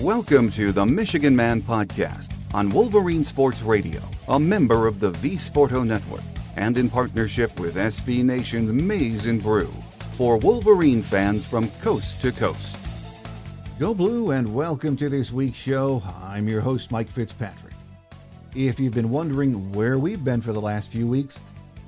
Welcome to the Michigan Man Podcast on Wolverine Sports Radio, a member of the V Sporto Network, and in partnership with SB Nation's Maize and Brew, for Wolverine fans from coast to coast. Go Blue and welcome to this week's show. I'm your host, Mike Fitzpatrick. If you've been wondering where we've been for the last few weeks,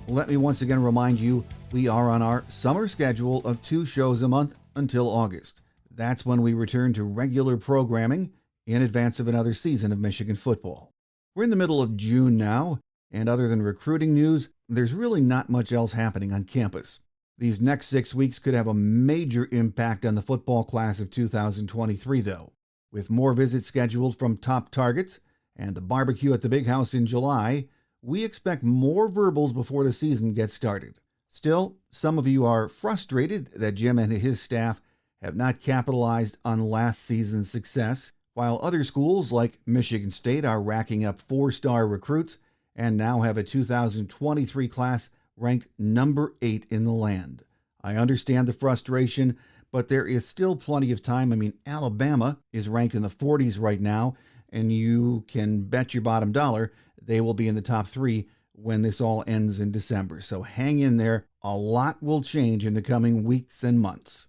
let me once again remind you we are on our summer schedule of 2 shows a month until August. That's when we return to regular programming in advance of another season of Michigan football. We're in the middle of June now, and other than recruiting news, there's really not much else happening on campus. These next 6 weeks could have a major impact on the football class of 2023, though. With more visits scheduled from top targets and the barbecue at the Big House in July, we expect more verbals before the season gets started. Still, some of you are frustrated that Jim and his staff have not capitalized on last season's success, while other schools like Michigan State are racking up 4-star recruits and now have a 2023 class ranked number 8 in the land. I understand the frustration, but there is still plenty of time. Alabama is ranked in the 40s right now, and you can bet your bottom dollar they will be in the top 3 when this all ends in December. So hang in there. A lot will change in the coming weeks and months.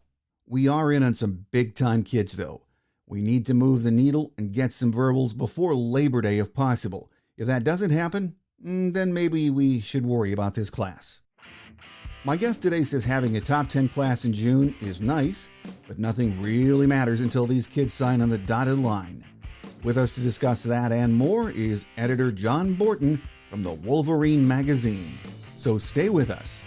We are in on some big-time kids, though. We need to move the needle and get some verbals before Labor Day if possible. If that doesn't happen, then maybe we should worry about this class. My guest today says having a top 10 class in June is nice, but nothing really matters until these kids sign on the dotted line. With us to discuss that and more is Editor John Borton from the Wolverine Magazine. So stay with us.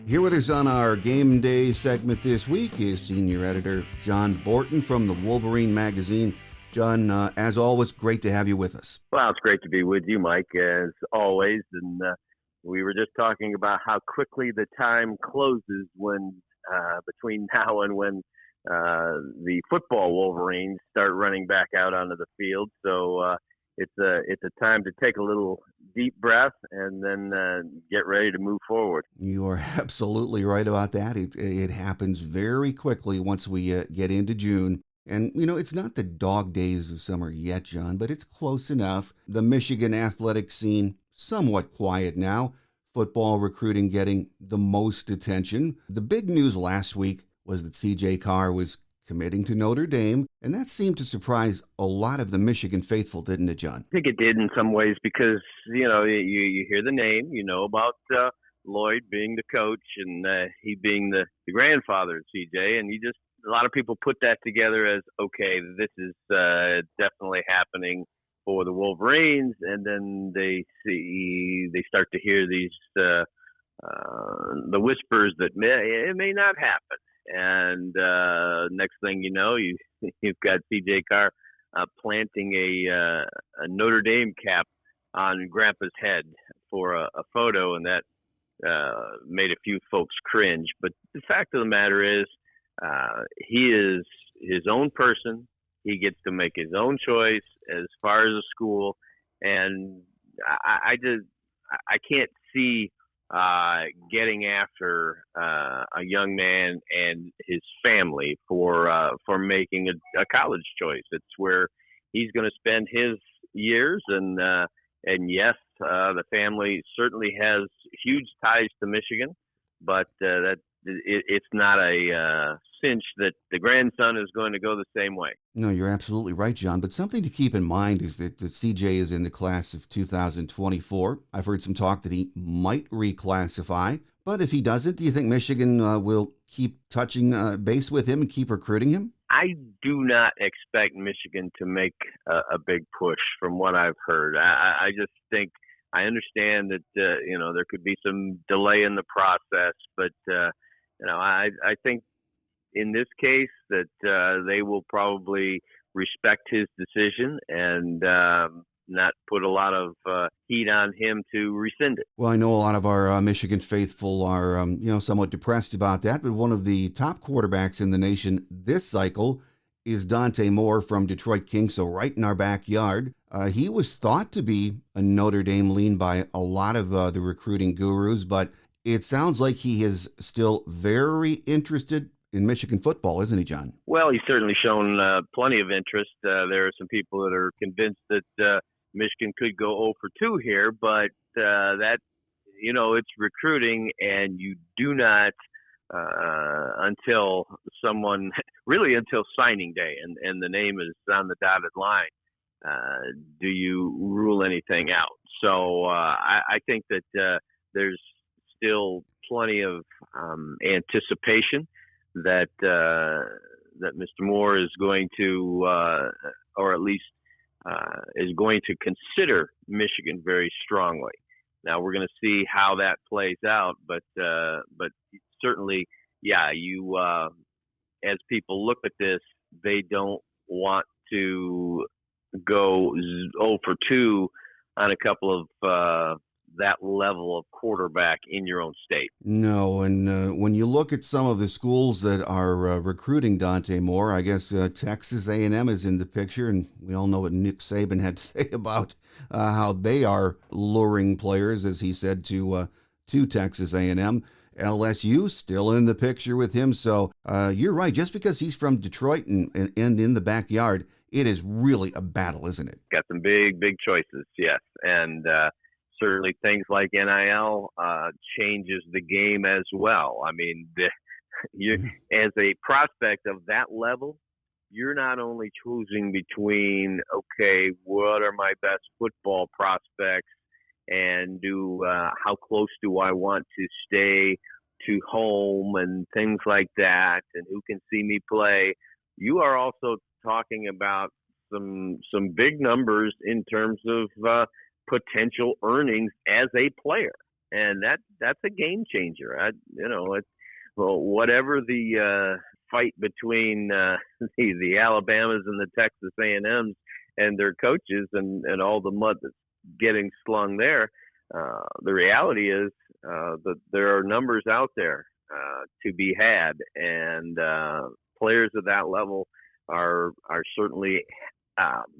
Here with us on our Game Day segment this week is Senior Editor John Borton from the Wolverine Magazine. John, as always, great to have you with us. Well, it's great to be with you, Mike, as always. And we were just talking about how quickly the time closes when between now and when the football Wolverines start running back out onto the field. So it's a time to take a little deep breath and then get ready to move forward. You are absolutely right about that. It happens very quickly once we get into June. And, it's not the dog days of summer yet, John, but it's close enough. The Michigan athletic scene, somewhat quiet now. Football recruiting getting the most attention. The big news last week was that C.J. Carr was committing to Notre Dame, and that seemed to surprise a lot of the Michigan faithful, didn't it, John? I think it did in some ways because, you hear the name, about Lloyd being the coach and he being the grandfather of C.J., and a lot of people put that together as, okay, this is definitely happening for the Wolverines, and then they start to hear these the whispers that it may not happen. And next thing you know, you've got C.J. Carr planting a Notre Dame cap on Grandpa's head for a photo, and that made a few folks cringe. But the fact of the matter is, he is his own person. He gets to make his own choice as far as a school, and I can't see getting after a young man and his family for making a college choice. It's where he's going to spend his years, and yes, the family certainly has huge ties to Michigan, but it's not a cinch that the grandson is going to go the same way. No, you're absolutely right, John. But something to keep in mind is that CJ is in the class of 2024. I've heard some talk that he might reclassify. But if he doesn't, do you think Michigan will keep touching base with him and keep recruiting him? I do not expect Michigan to make a big push from what I've heard. I just think I understand that, there could be some delay in the process, but I think in this case that they will probably respect his decision and not put a lot of heat on him to rescind it. Well, I know a lot of our Michigan faithful are, somewhat depressed about that, but one of the top quarterbacks in the nation this cycle is Dante Moore from Detroit Kings, so right in our backyard. He was thought to be a Notre Dame lean by a lot of the recruiting gurus, but It sounds like he is still very interested in Michigan football, isn't he, John? Well, he's certainly shown plenty of interest. There are some people that are convinced that Michigan could go 0 for 2 here, but that, it's recruiting, and you do not until signing day and the name is on the dotted line, do you rule anything out. So I think that there's still plenty of anticipation that Mr. Moore is going to, or at least is going to consider Michigan very strongly. Now we're going to see how that plays out, but certainly, yeah, you as people look at this, they don't want to go 0 for 2 on a couple of that level of quarterback in your own state. No, and when you look at some of the schools that are recruiting Dante Moore, I guess Texas A&M is in the picture, and we all know what Nick Saban had to say about how they are luring players, as he said, to Texas A&M. LSU still in the picture with him, so you're right. Just because he's from Detroit and in the backyard, it is really a battle, isn't it? Got some big choices, yes, and certainly things like NIL changes the game as well. I mean, as a prospect of that level, you're not only choosing between, okay, what are my best football prospects, and how close do I want to stay to home and things like that, and who can see me play. You are also talking about some big numbers in terms of potential earnings as a player, and that's a game changer. Whatever the fight between the Alabamas and the Texas A&Ms and their coaches and all the mud that's getting slung there, the reality is that there are numbers out there to be had, and players at that level are certainly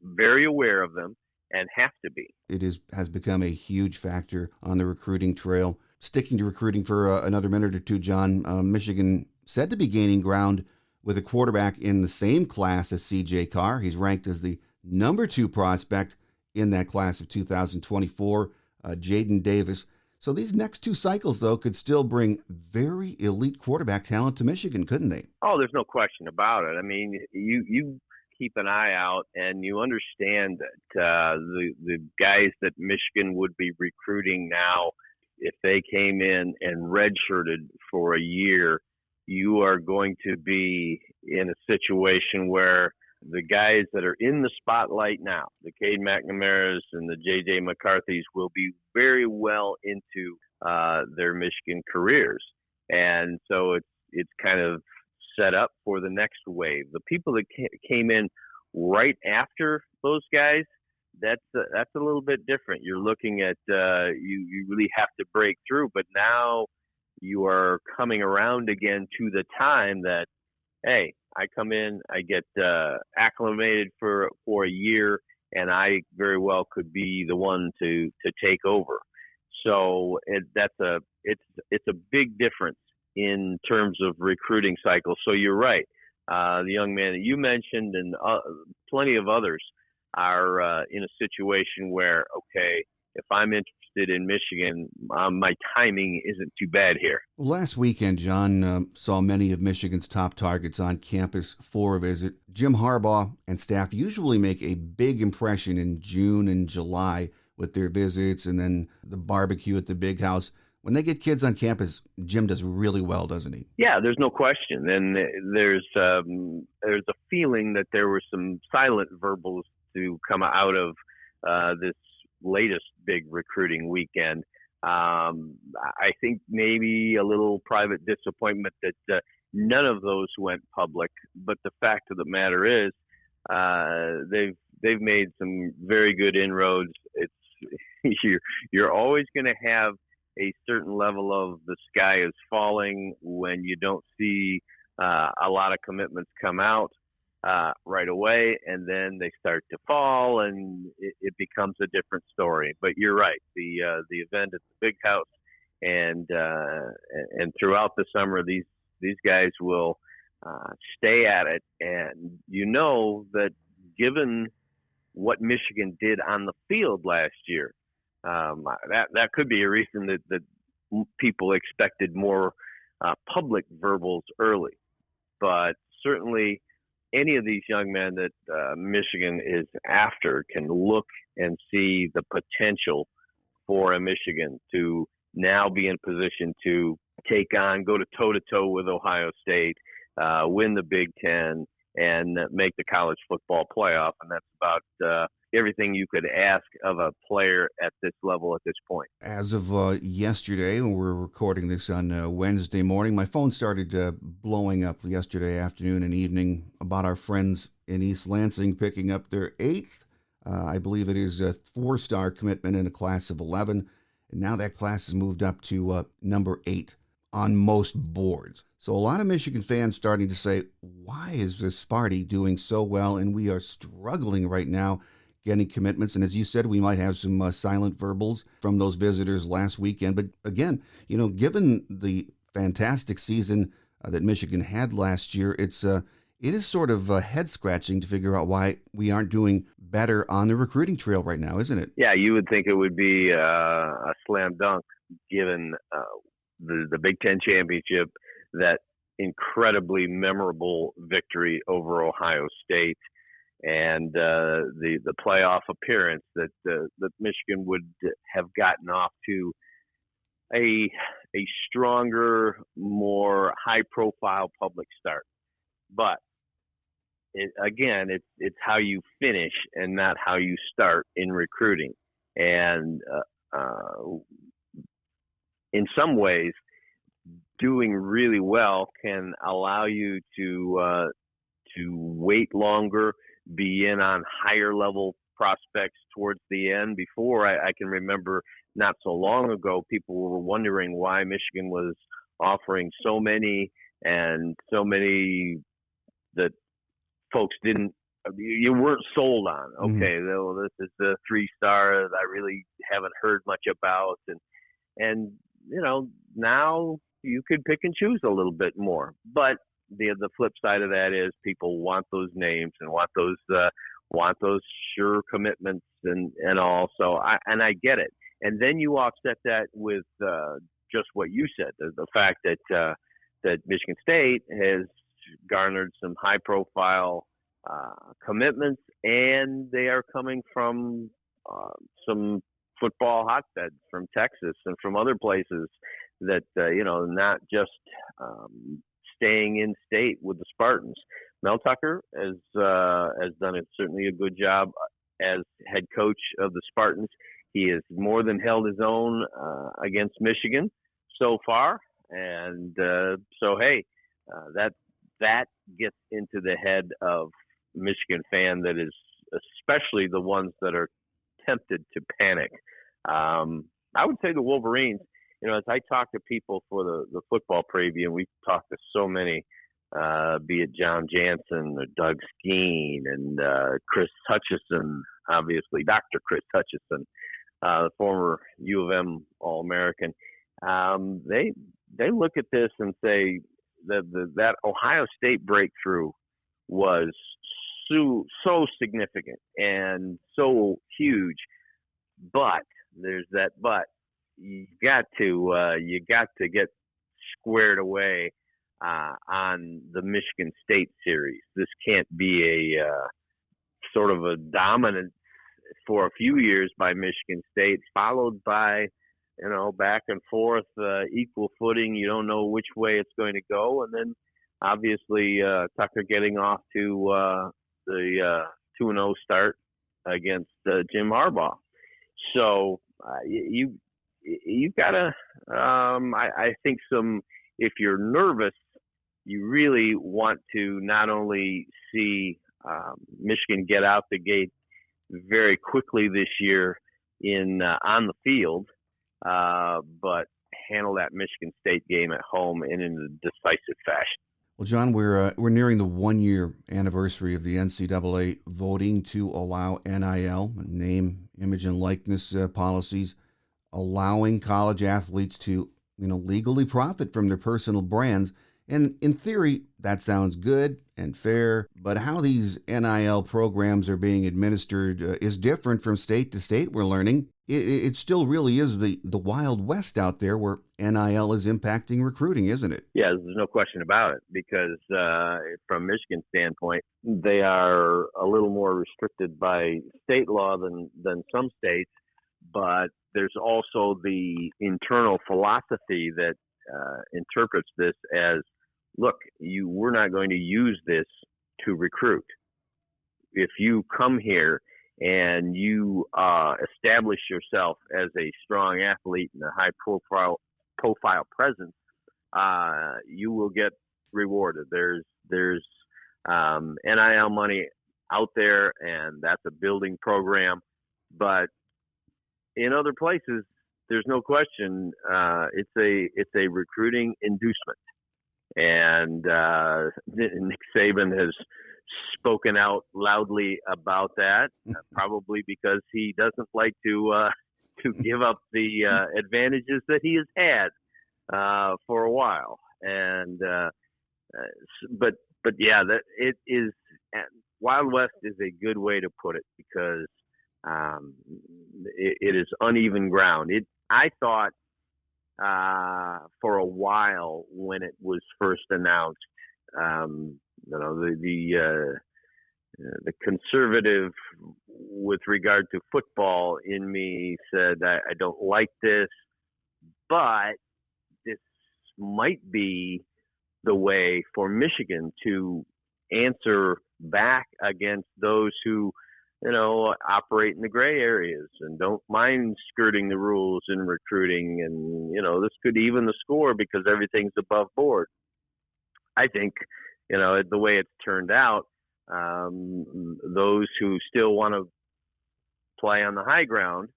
very aware of them and have to be. It has become a huge factor on the recruiting trail. Sticking to recruiting for another minute or two, John, Michigan said to be gaining ground with a quarterback in the same class as C.J. Carr. He's ranked as the number 2 prospect in that class of 2024, Jaden Davis. So these next 2 cycles, though, could still bring very elite quarterback talent to Michigan, couldn't they? Oh, there's no question about it. I mean, you keep an eye out, and you understand that the guys that Michigan would be recruiting now, if they came in and redshirted for a year, you are going to be in a situation where the guys that are in the spotlight now, the Cade McNamara's and the J.J. McCarthy's, will be very well into their Michigan careers. And so it's kind of set up for the next wave. The people that came in right after those guys, that's a little bit different. You're looking at you really have to break through, but now you are coming around again to the time that, hey, I come in, I get acclimated for a year, and I very well could be the one to take over. So it's a big difference in terms of recruiting cycles. So you're right. The young man that you mentioned and plenty of others are in a situation where, okay, if I'm interested in Michigan, my timing isn't too bad here. Last weekend, John saw many of Michigan's top targets on campus for a visit. Jim Harbaugh and staff usually make a big impression in June and July with their visits and then the barbecue at the Big House. When they get kids on campus, Jim does really well, doesn't he? Yeah, there's no question. And there's a feeling that there were some silent verbals to come out of this latest big recruiting weekend. I think maybe a little private disappointment that none of those went public. But the fact of the matter is, they've made some very good inroads. You're always going to have a certain level of the sky is falling when you don't see a lot of commitments come out right away, and then they start to fall, and it becomes a different story. But you're right, the event at the Big House and throughout the summer, these guys will stay at it. And you know that given what Michigan did on the field last year, that could be a reason that people expected more public verbals early. But certainly, any of these young men that Michigan is after can look and see the potential for a Michigan to now be in position to go to toe-to-toe with Ohio State, win the Big Ten, and make the college football playoff. And that's about everything you could ask of a player at this level at this point. As of yesterday, when we're recording this on Wednesday morning, my phone started blowing up yesterday afternoon and evening about our friends in East Lansing picking up their 8th, I believe it is a 4-star commitment in a class of 11. And now that class has moved up to number 8 on most boards. So a lot of Michigan fans starting to say, why is this Sparty doing so well? And we are struggling right now getting commitments. And as you said, we might have some silent verbals from those visitors last weekend. But again, given the fantastic season that Michigan had last year, it is sort of head scratching to figure out why we aren't doing better on the recruiting trail right now, isn't it? Yeah, you would think it would be a slam dunk given the Big Ten championship, that incredibly memorable victory over Ohio State, and the playoff appearance that Michigan would have gotten off to a stronger, more high-profile public start. But it's how you finish and not how you start in recruiting. And in some ways, doing really well can allow you to wait longer, be in on higher level prospects towards the end. Before, I can remember not so long ago, people were wondering why Michigan was offering so many that folks you weren't sold on. Okay, well, this is the 3-star that I really haven't heard much about, and now you could pick and choose a little bit more. But the flip side of that is people want those names and want those sure commitments and all. So I get it. And then you offset that with just what you said, the fact that Michigan State has garnered some high profile commitments, and they are coming from some football hotbeds from Texas and from other places that not just staying in state with the Spartans. Mel Tucker has done certainly a good job as head coach of the Spartans. He has more than held his own against Michigan so far, and that gets into the head of Michigan fan that is, especially the ones that are tempted to panic. I would say the Wolverines, as I talk to people for the football preview, and we've talked to so many, be it John Jansen or Doug Skeen and Chris Hutchison, obviously Dr. Chris Hutchison, the former U of M All-American. They look at this and say that Ohio State breakthrough was so significant and so huge, but there's that but. You got to get squared away on the Michigan State series. This can't be a sort of a dominance for a few years by Michigan State, followed by back and forth, equal footing. You don't know which way it's going to go, and then obviously Tucker getting off to the 2-0 start against Jim Harbaugh. So you gotta, I think if you're nervous, you really want to not only see Michigan get out the gate very quickly this year on the field, but handle that Michigan State game at home in a decisive fashion. Well, John, we're nearing the 1-year anniversary of the NCAA voting to allow NIL, name, image, and likeness policies, allowing college athletes to legally profit from their personal brands. And in theory, that sounds good and fair, but how these NIL programs are being administered is different from state to state, we're learning. It still really is the Wild West out there where NIL is impacting recruiting, isn't it? Yeah, there's no question about it, because from Michigan's standpoint, they are a little more restricted by state law than some states, but there's also the internal philosophy that interprets this as, look, we're not going to use this to recruit. If you come here and you establish yourself as a strong athlete and a high profile presence, you will get rewarded. There's NIL money out there, and that's a building program. But in other places, there's no question it's a recruiting inducement. And Nick Saban has spoken out loudly about that, probably because he doesn't like to give up the advantages that he has had for a while. And but yeah, that it is Wild West is a good way to put it, because it is uneven ground. I thought for a while when it was first announced, the conservative with regard to football in me said, I don't like this, but this might be the way for Michigan to answer back against those who operate in the gray areas and don't mind skirting the rules in recruiting. And, this could even the score because everything's above board. I think, the way it's turned out, those who still want to play on the high ground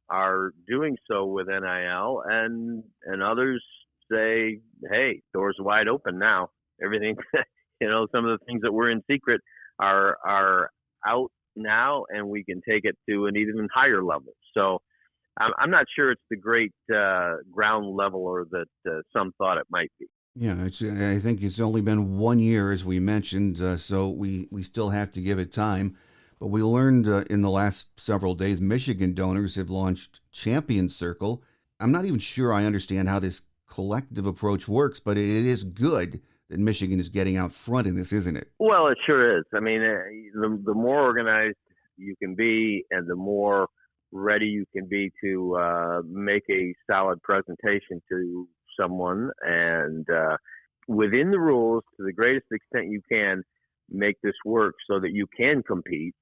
are doing so with NIL, and others say, hey, doors wide open now. Everything, some of the things that were in secret are out now, and we can take it to an even higher level. So I'm not sure it's the great ground leveler that some thought it might be. Yeah, I think it's only been 1 year, as we mentioned, so we still have to give it time. But we learned in the last several days, Michigan donors have launched Champion Circle. I'm not even sure I understand how this collective approach works, but it is good that Michigan is getting out front in this, isn't it? Well, it sure is. I mean, the more organized you can be, and the more ready you can be to make a solid presentation to someone, and within the rules, to the greatest extent you can, make this work so that you can compete.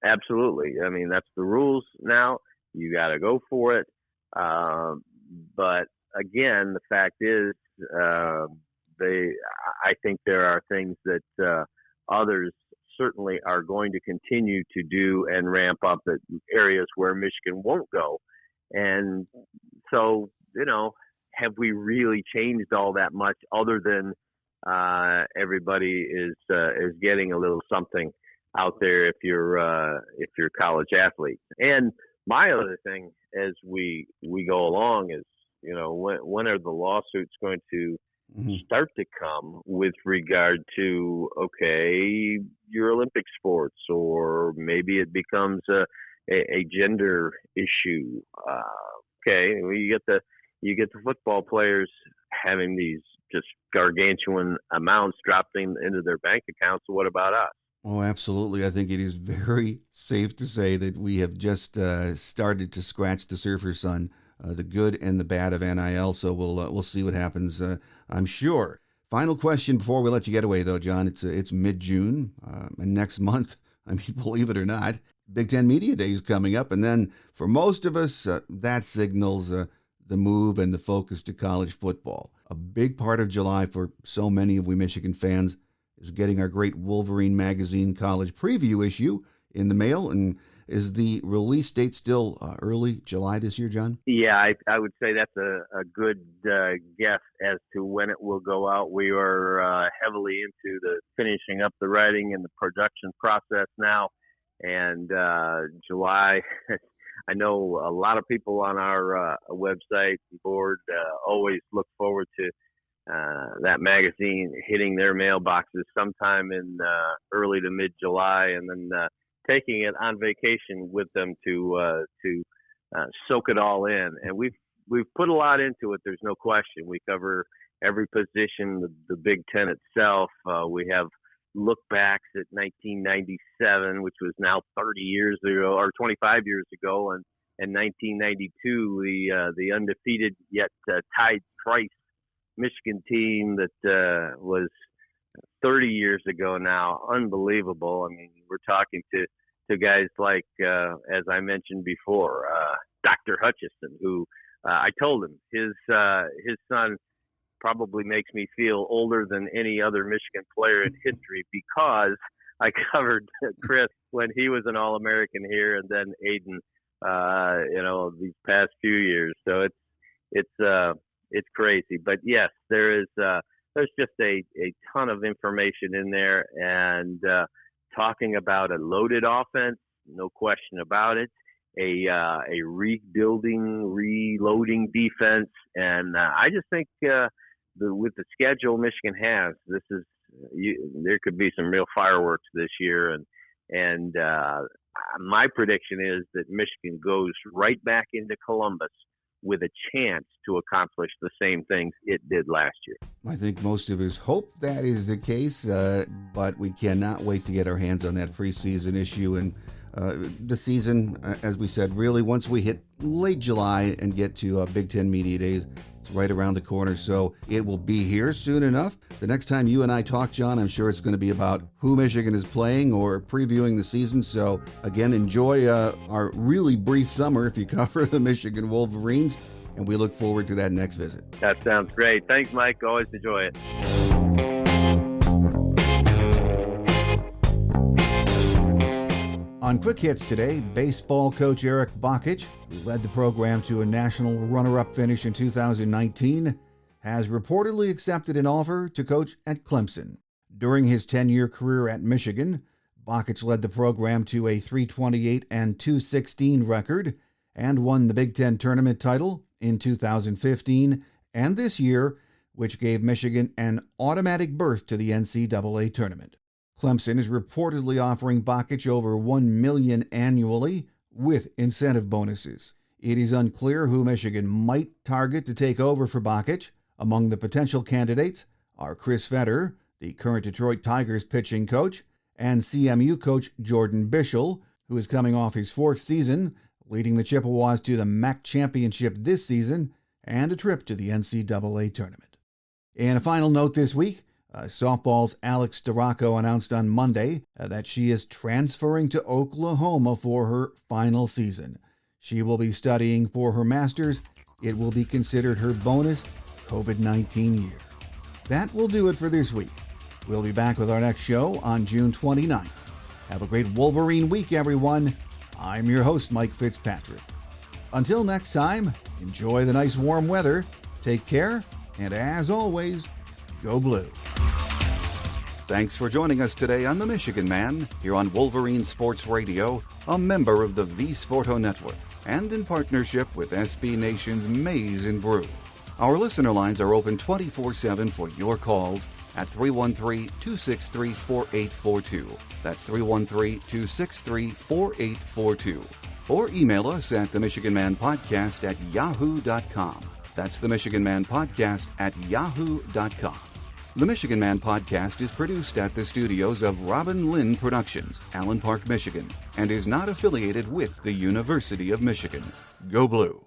Absolutely. I mean, that's the rules now. You got to go for it. But again, the fact is, I think there are things that others certainly are going to continue to do and ramp up at areas where Michigan won't go. And so, have we really changed all that much, other than everybody is getting a little something out there if you're a college athlete? And my other thing as we go along is, when are the lawsuits going to start to come with regard to, okay, your Olympic sports, or maybe it becomes a gender issue. Okay, well, you get the football players having these just gargantuan amounts dropped into their bank accounts. So what about us? Oh, absolutely. I think it is very safe to say that we have just started to scratch the surface on the good and the bad of NIL. So we'll see what happens, I'm sure. Final question before we let you get away, though, John. It's mid-June, and next month, I mean, believe it or not, Big Ten Media Day is coming up. And then for most of us, that signals the move and the focus to college football. A big part of July for so many of we Michigan fans is getting our great Wolverine Magazine college preview issue in the mail. And is the release date still early July this year, John? Yeah, I would say that's a good guess as to when it will go out. We are heavily into the finishing up the writing and the production process now. And July, I know a lot of people on our website and board always look forward to that magazine hitting their mailboxes sometime in early to mid-July, and then taking it on vacation with them to soak it all in. And we've put a lot into it. There's no question. We cover every position, the Big Ten itself. We have look backs at 1997, which was now 30 years ago or 25 years ago, and 1992, the undefeated yet tied twice Michigan team that was 30 years ago now. Unbelievable. I mean, we're talking to guys like, as I mentioned before, Dr. Hutchison, who I told him his son probably makes me feel older than any other Michigan player in history, because I covered Chris when he was an All-American here, and then Aiden, these past few years. So it's crazy. But yes, there's just a ton of information in there, and talking about a loaded offense, no question about it. A reloading defense, and I just think with the schedule Michigan has, there could be some real fireworks this year, and my prediction is that Michigan goes right back into Columbus with a chance to accomplish the same things it did last year. I think most of us hope that is the case, but we cannot wait to get our hands on that preseason issue. And the season, as we said, really once we hit late July and get to Big Ten Media Days, it's right around the corner, so it will be here soon enough. The next time you and I talk, John, I'm sure it's going to be about who Michigan is playing or previewing the season. So again, enjoy our really brief summer if you cover the Michigan Wolverines, and we look forward to that next visit. That sounds great. Thanks, Mike. Always enjoy it. On Quick Hits today, baseball coach Eric Bakich, who led the program to a national runner-up finish in 2019, has reportedly accepted an offer to coach at Clemson. During his 10-year career at Michigan, Bakich led the program to a .328 and .216 record and won the Big Ten tournament title in 2015 and this year, which gave Michigan an automatic berth to the NCAA tournament. Clemson is reportedly offering Bakich over $1 million annually with incentive bonuses. It is unclear who Michigan might target to take over for Bakich. Among the potential candidates are Chris Vetter, the current Detroit Tigers pitching coach, and CMU coach Jordan Bischel, who is coming off his fourth season, leading the Chippewas to the MAC championship this season and a trip to the NCAA tournament. And a final note this week, softball's Alex Storako announced on Monday that she is transferring to Oklahoma for her final season. She will be studying for her master's. It will be considered her bonus COVID-19 year. That will do it for this week. We'll be back with our next show on June 29th. Have a great Wolverine week, everyone. I'm your host, Mike Fitzpatrick. Until next time, enjoy the nice warm weather, take care, and as always, go blue. Thanks for joining us today on The Michigan Man, here on Wolverine Sports Radio, a member of the V Sporto Network, and in partnership with SB Nation's Maize and Brew. Our listener lines are open 24/7 for your calls at 313-263-4842. That's 313-263-4842. Or email us at themichiganmanpodcast@yahoo.com. That's themichiganmanpodcast@yahoo.com. The Michigan Man Podcast is produced at the studios of Robin Lynn Productions, Allen Park, Michigan, and is not affiliated with the University of Michigan. Go Blue!